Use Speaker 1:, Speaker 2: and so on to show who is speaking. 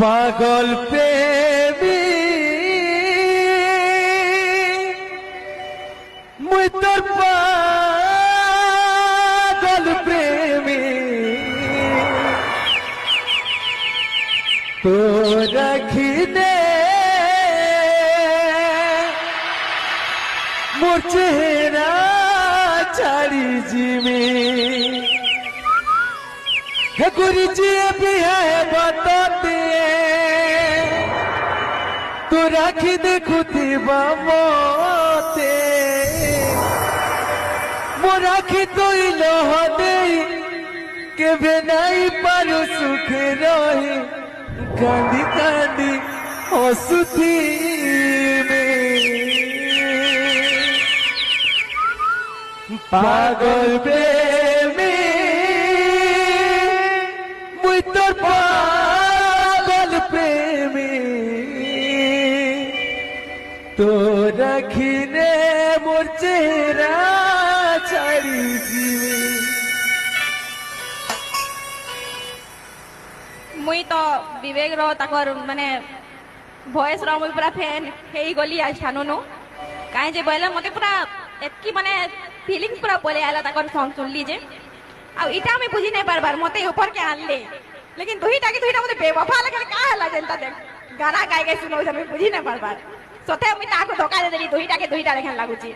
Speaker 1: পাগল প্রেমী মুই তোর পাগল প্রেমী তো রাখি দে মোর চেহারা ছাড়ি জিমি है गुरु जी भी है बताते तू राखी दे खुदी बामोते मो राखी तो लोह दे के बेनाई पारो सुख रही कांदी कांदी हसुती में पागल प्रेमी তোর পাগল প্রেমী তো রাখিনে মোর চেহারা ছাড়ি
Speaker 2: মুই তো বিবেক তাকর মানে ভয়েস মুই পুরা ফ্যান হেই গলি আজ ঠানুনু কাই যে বলে মতে পুরা এতকি মানে ফিলিংস পুরা পলে আলা তাকর সং শুনলি যে আর এটা আমি বুঝি নাই পারবার মতে উপর কে আনলে लेकिन दुईटा मते बेवफा लगे का हला जनता देख गाना गाय सुनो मैं बुझी नहीं पारबार सोते मुई ताको धोखा दे देली दुईटा लेखन लागुची